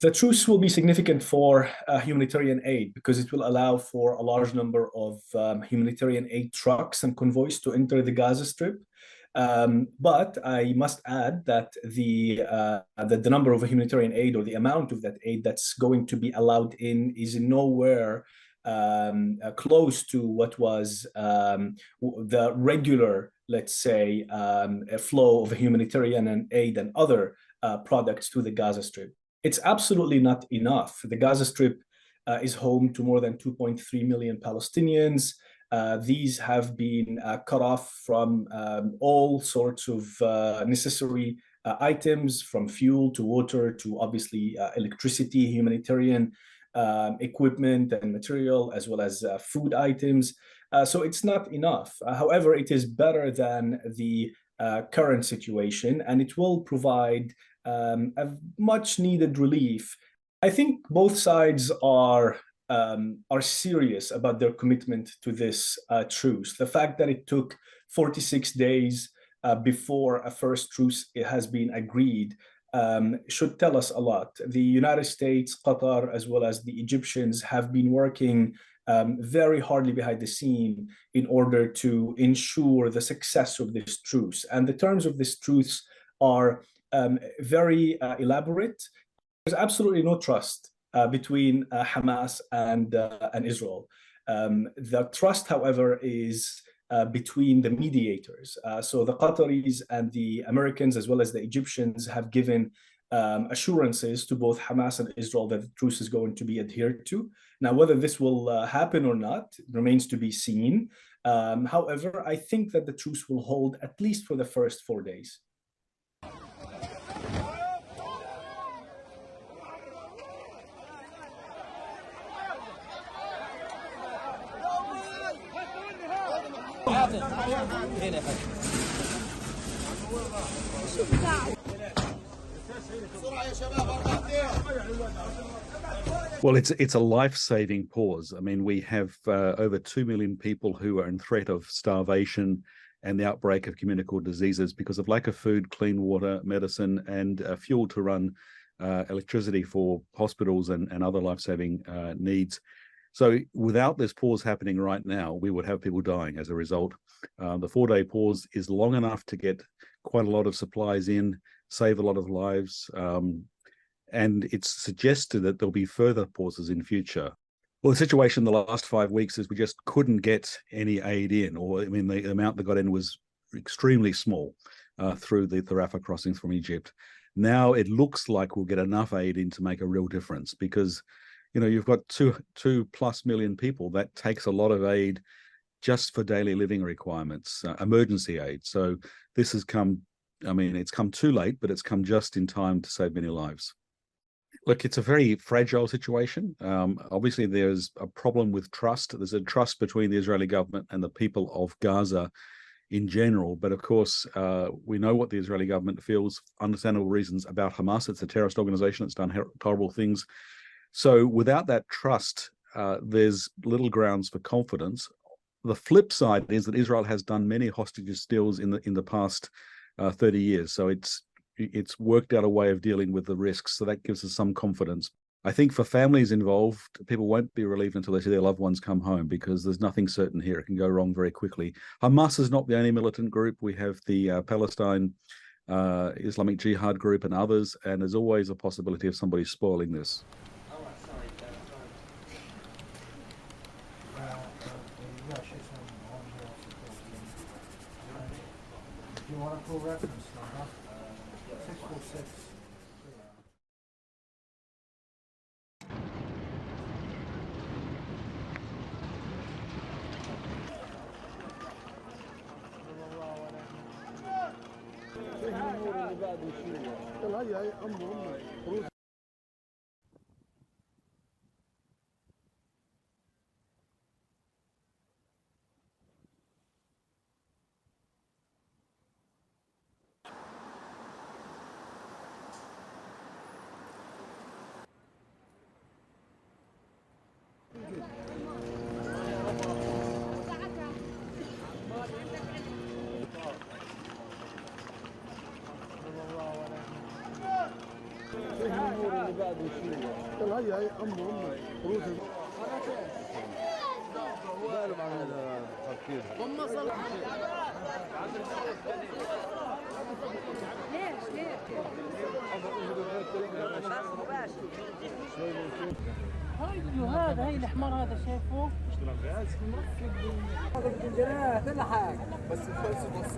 The truce will be significant for humanitarian aid because it will allow for a large number of humanitarian aid trucks and convoys to enter the Gaza Strip. But I must add that the number of humanitarian aid or the amount of that aid that's going to be allowed in is nowhere close to what was the regular, let's say, flow of humanitarian and aid and other products to the Gaza Strip. It's absolutely not enough. The Gaza Strip is home to more than 2.3 million Palestinians. These have been cut off from all sorts of necessary items, from fuel to water to obviously electricity, humanitarian equipment and material, as well as food items. So it's not enough. However, it is better than the current situation, and it will provide a much needed relief. I think both sides are serious about their commitment to this truce. The fact that it took 46 days before a first truce has been agreed should tell us a lot. The United States, Qatar, as well as the Egyptians have been working very hardly behind the scene in order to ensure the success of this truce. And the terms of this truce are very elaborate. There's absolutely no trust between Hamas and Israel. The trust, however, is between the mediators. So the Qataris and the Americans, as well as the Egyptians, have given assurances to both Hamas and Israel that the truce is going to be adhered to. Now, whether this will happen or not remains to be seen. However, I think that the truce will hold at least for the first 4 days. Well, it's a life-saving pause. I mean, we have over 2 million people who are in threat of starvation and the outbreak of communicable diseases because of lack of food, clean water, medicine, and fuel to run electricity for hospitals and other life-saving needs. So without this pause happening right now, we would have people dying as a result. The 4-day pause is long enough to get quite a lot of supplies in, save a lot of lives, and it's suggested that there'll be further pauses in future. Well, the situation the last 5 weeks is we just couldn't get any aid in, or I mean, the amount that got in was extremely small through the Rafah crossings from Egypt. Now it looks like we'll get enough aid in to make a real difference because, you know, you've got 2+ million people. That takes a lot of aid just for daily living requirements, emergency aid. So this has come, I mean, it's come too late, but it's come just in time to save many lives. Look, it's a very fragile situation. Obviously, there's a problem with trust. There's a trust between the Israeli government and the people of Gaza in general. But of course, we know what the Israeli government feels, understandable reasons, about Hamas. It's a terrorist organization that's done horrible things. So without that trust, there's little grounds for confidence. The flip side is that Israel has done many hostage deals in the past 30 years. So it's worked out a way of dealing with the risks. So that gives us some confidence. I think for families involved, people won't be relieved until they see their loved ones come home because there's nothing certain here. It can go wrong very quickly. Hamas is not the only militant group. We have the Palestine Islamic Jihad group and others, and there's always a possibility of somebody spoiling this. Do you want a full reference number? 646. هي امه روسي قالوا على التفكير هذا هي الحمار هذا شايفه اشتغل غاز هذا الجنات الحق بس الفلوس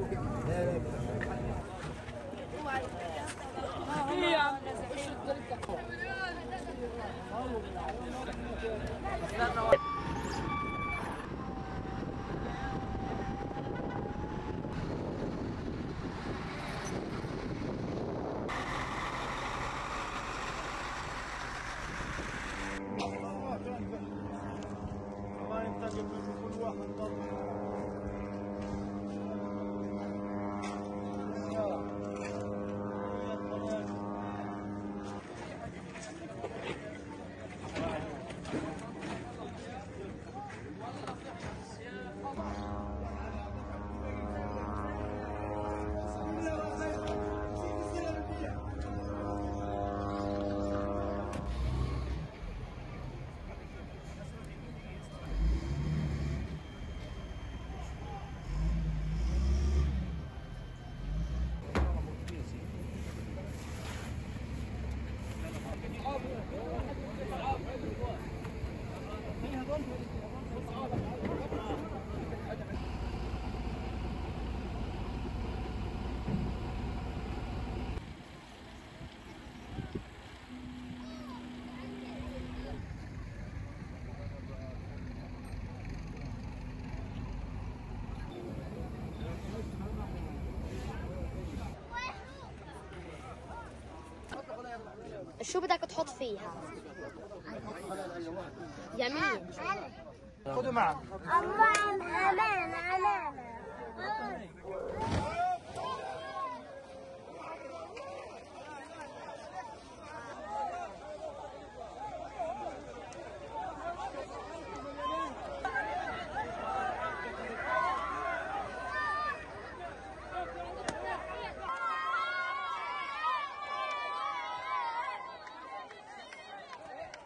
شو بدك تحط فيها؟ يمين خذوا معك الله امان علينا